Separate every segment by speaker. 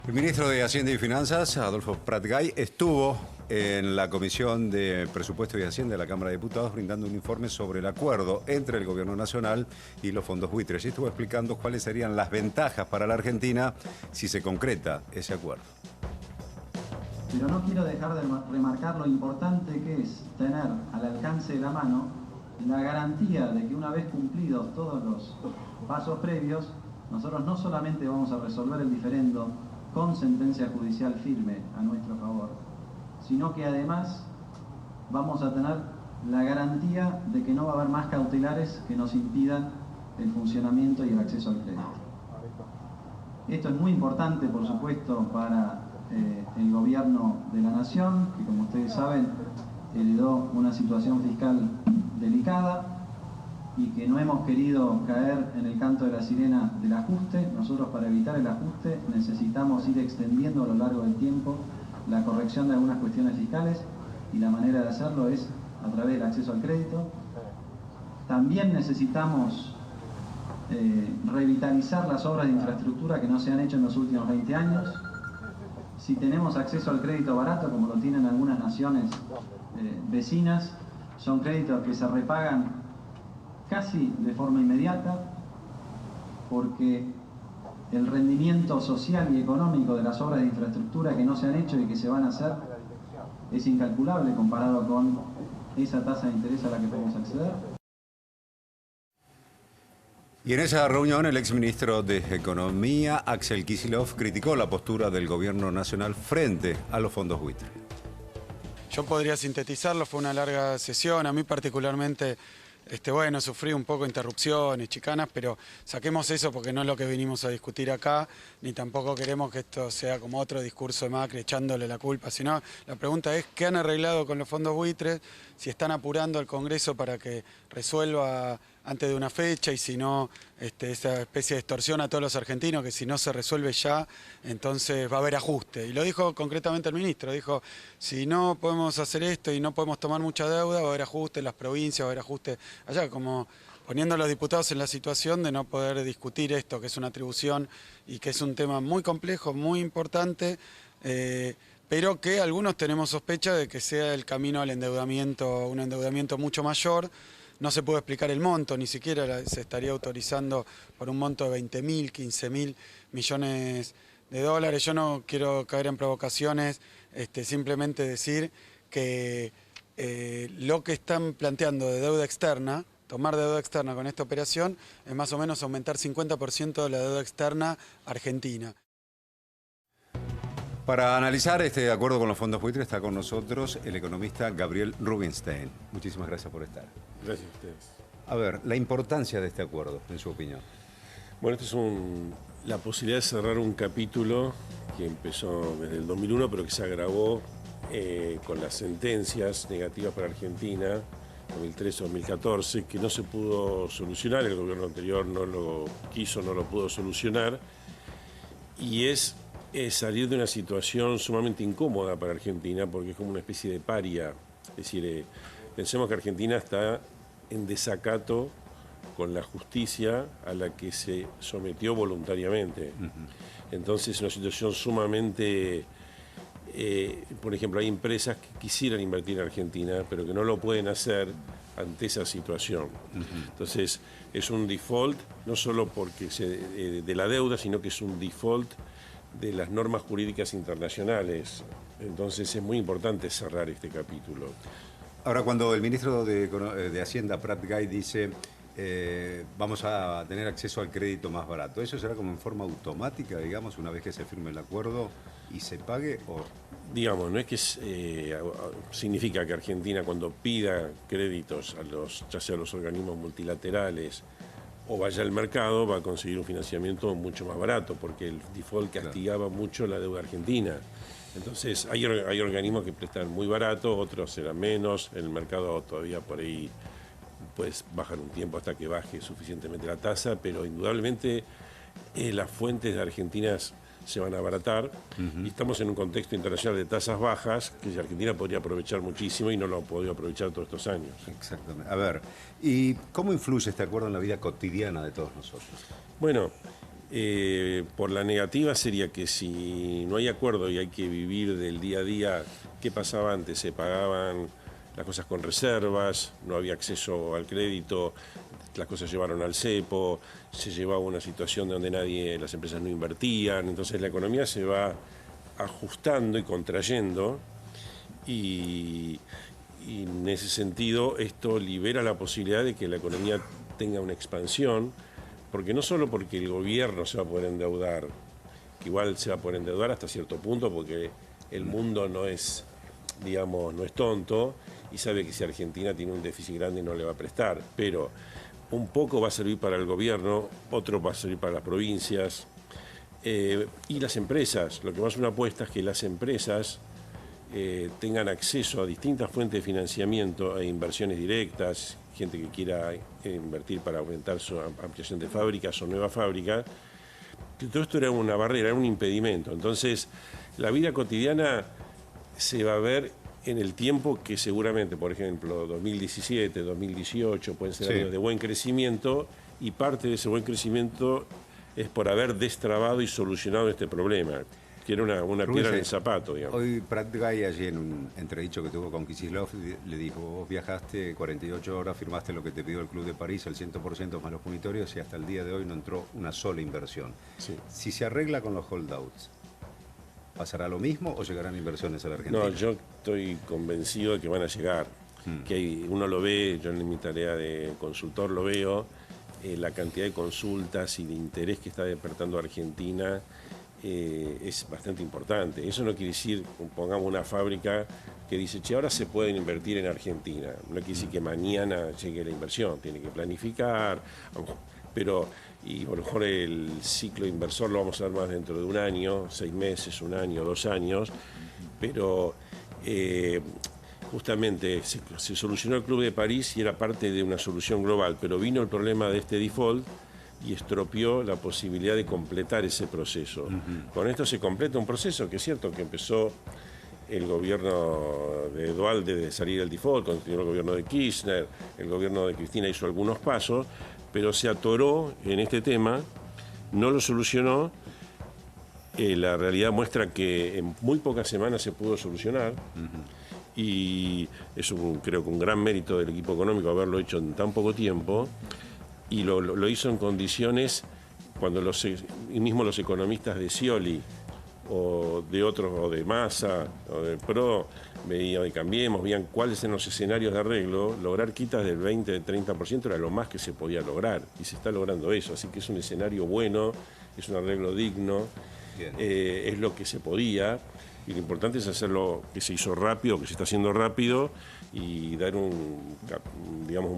Speaker 1: El ministro de Hacienda y Finanzas, Adolfo Prat-Gay, estuvo en la Comisión de Presupuesto y Hacienda de la Cámara de Diputados brindando un informe sobre el acuerdo entre el Gobierno Nacional y los fondos buitres. Y estuvo explicando cuáles serían las ventajas para la Argentina si se concreta ese acuerdo.
Speaker 2: Pero no quiero dejar de remarcar lo importante que es tener al alcance de la mano la garantía de que una vez cumplidos todos los pasos previos, nosotros no solamente vamos a resolver el diferendo con sentencia judicial firme a nuestro favor, sino que además vamos a tener la garantía de que no va a haber más cautelares que nos impidan el funcionamiento y el acceso al crédito. Esto es muy importante, por supuesto, para el gobierno de la nación, que como ustedes saben, heredó una situación fiscal delicada y que no hemos querido caer en el canto de la sirena del ajuste. Nosotros, para evitar el ajuste, necesitamos ir extendiendo a lo largo del tiempo la corrección de algunas cuestiones fiscales, y la manera de hacerlo es a través del acceso al crédito. También necesitamos revitalizar las obras de infraestructura que no se han hecho en los últimos 20 años. Si tenemos acceso al crédito barato, como lo tienen algunas naciones vecinas, son créditos que se repagan casi de forma inmediata, porque el rendimiento social y económico de las obras de infraestructura que no se han hecho y que se van a hacer es incalculable comparado con esa tasa de interés a la que podemos acceder.
Speaker 1: Y en esa reunión el exministro de Economía, Axel Kicillof, criticó la postura del Gobierno Nacional frente a los fondos buitres.
Speaker 3: Yo podría sintetizarlo, fue una larga sesión. A mí particularmente, bueno, sufrí un poco interrupciones, chicanas, pero saquemos eso porque no es lo que vinimos a discutir acá, ni tampoco queremos que esto sea como otro discurso de Macri echándole la culpa, sino la pregunta es ¿qué han arreglado con los fondos buitres? Si están apurando al Congreso para que resuelva antes de una fecha, y si no, esa especie de extorsión a todos los argentinos, que si no se resuelve ya, entonces va a haber ajuste. Y lo dijo concretamente el ministro, dijo, si no podemos hacer esto y no podemos tomar mucha deuda, va a haber ajuste en las provincias, va a haber ajuste allá, como poniendo a los diputados en la situación de no poder discutir esto, que es una atribución y que es un tema muy complejo, muy importante, pero que algunos tenemos sospecha de que sea el camino al endeudamiento, un endeudamiento mucho mayor. No se puede explicar el monto, ni siquiera se estaría autorizando por un monto de 20.000, 15.000 millones de dólares. Yo no quiero caer en provocaciones, simplemente decir que lo que están planteando de deuda externa, tomar deuda externa con esta operación, es más o menos aumentar 50% de la deuda externa argentina.
Speaker 1: Para analizar este acuerdo con los fondos buitres está con nosotros el economista Gabriel Rubinstein. Muchísimas gracias por estar.
Speaker 4: Gracias a ustedes.
Speaker 1: A ver, la importancia de este acuerdo, en su opinión.
Speaker 4: Bueno, esto es la posibilidad de cerrar un capítulo que empezó desde el 2001, pero que se agravó con las sentencias negativas para Argentina, 2013-2014, que no se pudo solucionar. El gobierno anterior no lo quiso, no lo pudo solucionar. Y es salir de una situación sumamente incómoda para Argentina, porque es como una especie de paria. Es decir, pensemos que Argentina está en desacato con la justicia a la que se sometió voluntariamente. Entonces, es una situación sumamente... por ejemplo, hay empresas que quisieran invertir en Argentina, pero que no lo pueden hacer ante esa situación. Entonces, es un default, no solo porque de la deuda, sino que es un default de las normas jurídicas internacionales. Entonces es muy importante cerrar este capítulo.
Speaker 1: Ahora, cuando el ministro de Hacienda, Prat-Gay, dice vamos a tener acceso al crédito más barato, ¿eso será como en forma automática, digamos, una vez que se firme el acuerdo y se pague? O...
Speaker 4: Digamos, no es que significa que Argentina, cuando pida créditos ya sea a los organismos multilaterales o vaya al mercado, va a conseguir un financiamiento mucho más barato, porque el default castigaba mucho la deuda argentina. Entonces, hay organismos que prestan muy barato, otros serán menos, en el mercado todavía por ahí puedes bajar un tiempo hasta que baje suficientemente la tasa, pero indudablemente las fuentes de argentinas se van a abaratar, y estamos en un contexto internacional de tasas bajas que Argentina podría aprovechar muchísimo y no lo ha podido aprovechar todos estos años.
Speaker 1: Exactamente. A ver, ¿y cómo influye este acuerdo en la vida cotidiana de todos nosotros?
Speaker 4: Bueno, Por la negativa sería que si no hay acuerdo y hay que vivir del día a día, ¿qué pasaba antes? Se pagaban las cosas con reservas, no había acceso al crédito, las cosas se llevaron al cepo, se llevaba a una situación donde las empresas no invertían, entonces la economía se va ajustando y contrayendo y en ese sentido esto libera la posibilidad de que la economía tenga una expansión, porque no solo porque el gobierno se va a poder endeudar, que igual se va a poder endeudar hasta cierto punto porque el mundo no es, digamos, no es tonto y sabe que si Argentina tiene un déficit grande no le va a prestar, pero un poco va a servir para el gobierno, otro va a servir para las provincias y las empresas. Lo que más una apuesta es que las empresas tengan acceso a distintas fuentes de financiamiento e inversiones directas, gente que quiera invertir para aumentar su ampliación de fábricas o nuevas fábricas, que todo esto era una barrera, era un impedimento. Entonces, la vida cotidiana se va a ver en el tiempo que seguramente, por ejemplo, 2017, 2018, pueden ser años de buen crecimiento, y parte de ese buen crecimiento es por haber destrabado y solucionado este problema, que era una piedra en el zapato, digamos.
Speaker 1: Hoy Prat Gai, allí en un entredicho que tuvo con Kicillof, le dijo: vos viajaste 48 horas, firmaste lo que te pidió el Club de París, el 100% más los punitorios, y hasta el día de hoy no entró una sola inversión. Sí. Si se arregla con los holdouts, ¿pasará lo mismo o llegarán inversiones a la Argentina?
Speaker 4: No, yo estoy convencido de que van a llegar. Que uno lo ve, yo en mi tarea de consultor lo veo, la cantidad de consultas y de interés que está despertando Argentina es bastante importante. Eso no quiere decir, pongamos una fábrica que dice, che, ahora se pueden invertir en Argentina. No quiere decir que mañana llegue la inversión, tiene que planificar, pero y a lo mejor el ciclo inversor lo vamos a ver más dentro de un año, 6 meses, un año, 2 años, pero justamente se solucionó el Club de París y era parte de una solución global, pero vino el problema de este default y estropeó la posibilidad de completar ese proceso. Con esto se completa un proceso que es cierto que empezó el gobierno de Dualde de salir del default, continuó el gobierno de Kirchner, el gobierno de Cristina hizo algunos pasos, pero se atoró en este tema, no lo solucionó. La realidad muestra que en muy pocas semanas se pudo solucionar y es creo que un gran mérito del equipo económico haberlo hecho en tan poco tiempo, y lo hizo en condiciones cuando mismo los economistas de Scioli o de otros, o de Massa, o de PRO, veían de Cambiemos, veían cuáles eran los escenarios de arreglo, lograr quitas del 20-30% era lo más que se podía lograr, y se está logrando eso, así que es un escenario bueno, es un arreglo digno, es lo que se podía, y lo importante es hacerlo que se hizo rápido, que se está haciendo rápido, y dar un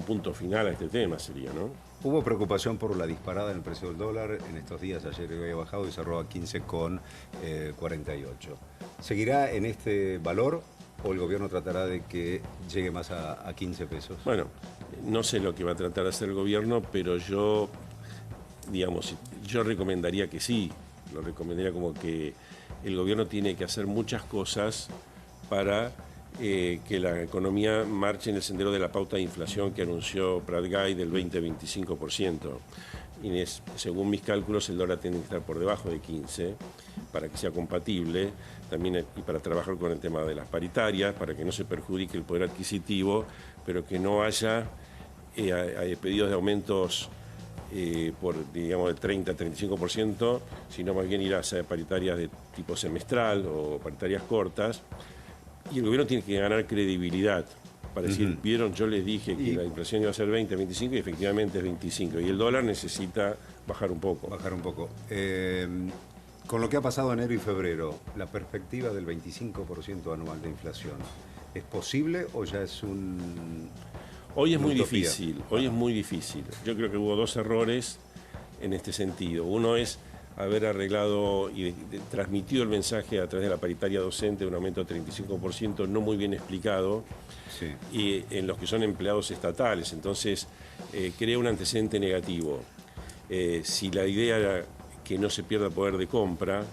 Speaker 4: punto final a este tema sería, ¿no?
Speaker 1: Hubo preocupación por la disparada en el precio del dólar en estos días. Ayer había bajado y cerró a 15,48. ¿Seguirá en este valor o el gobierno tratará de que llegue más a 15 pesos?
Speaker 4: Bueno, no sé lo que va a tratar de hacer el gobierno, pero yo recomendaría que sí. Lo recomendaría como que el gobierno tiene que hacer muchas cosas para que la economía marche en el sendero de la pauta de inflación que anunció Prat Gai del 20-25%. Y según mis cálculos, el dólar tiene que estar por debajo de 15 para que sea compatible, también y para trabajar con el tema de las paritarias, para que no se perjudique el poder adquisitivo, pero que no haya pedidos de aumentos por, digamos, del 30-35%, sino más bien ir a paritarias de tipo semestral o paritarias cortas. Y el gobierno tiene que ganar credibilidad para decir, vieron, yo les dije que la inflación iba a ser 20, 25 y efectivamente es 25. Y el dólar necesita bajar un poco.
Speaker 1: Con lo que ha pasado enero y febrero, la perspectiva del 25% anual de inflación, ¿es posible o ya es
Speaker 4: Hoy es muy difícil, hoy es muy difícil. Yo creo que hubo 2 errores en este sentido. Uno es haber arreglado y transmitido el mensaje a través de la paritaria docente de un aumento del 35% no muy bien explicado, y en los que son empleados estatales. Entonces, crea un antecedente negativo. Si la idea era que no se pierda poder de compra,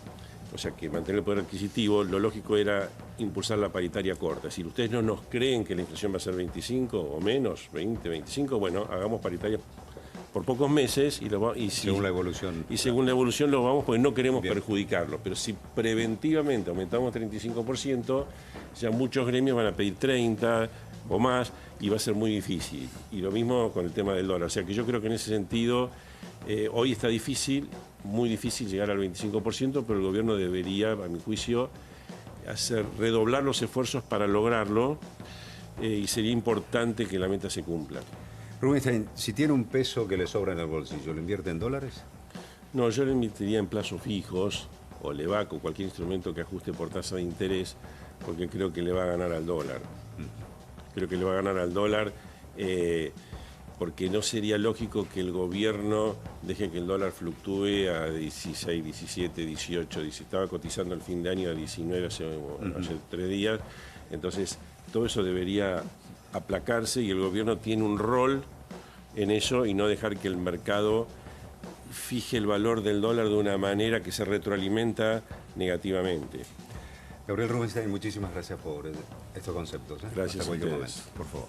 Speaker 4: o sea, que mantener el poder adquisitivo, lo lógico era impulsar la paritaria corta. Es decir, ustedes no nos creen que la inflación va a ser 25 o menos, 20, 25, bueno, hagamos paritarias por pocos meses
Speaker 1: Según la evolución.
Speaker 4: Y según la evolución lo vamos, porque no queremos
Speaker 1: Bien.
Speaker 4: perjudicarlo. Pero si preventivamente aumentamos 35%, ya muchos gremios van a pedir 30% o más y va a ser muy difícil. Y lo mismo con el tema del dólar. O sea que yo creo que en ese sentido hoy está difícil, muy difícil llegar al 25%, pero el gobierno debería, a mi juicio, redoblar los esfuerzos para lograrlo y sería importante que la meta se cumpla.
Speaker 1: Rubinstein, si tiene un peso que le sobra en el bolsillo, ¿lo invierte en dólares?
Speaker 4: No, yo le invertiría en plazos fijos o LEVAC o cualquier instrumento que ajuste por tasa de interés, porque creo que le va a ganar al dólar. Creo que le va a ganar al dólar porque no sería lógico que el gobierno deje que el dólar fluctúe a 16, 17, 18, estaba cotizando al fin de año a 19 hace 3 días. Entonces, todo eso debería aplacarse y el gobierno tiene un rol en eso y no dejar que el mercado fije el valor del dólar de una manera que se retroalimenta negativamente.
Speaker 1: Gabriel Rubinstein, muchísimas gracias por estos conceptos.
Speaker 4: Gracias
Speaker 1: Hasta
Speaker 4: a
Speaker 1: cualquier
Speaker 4: ustedes.
Speaker 1: momento, por favor.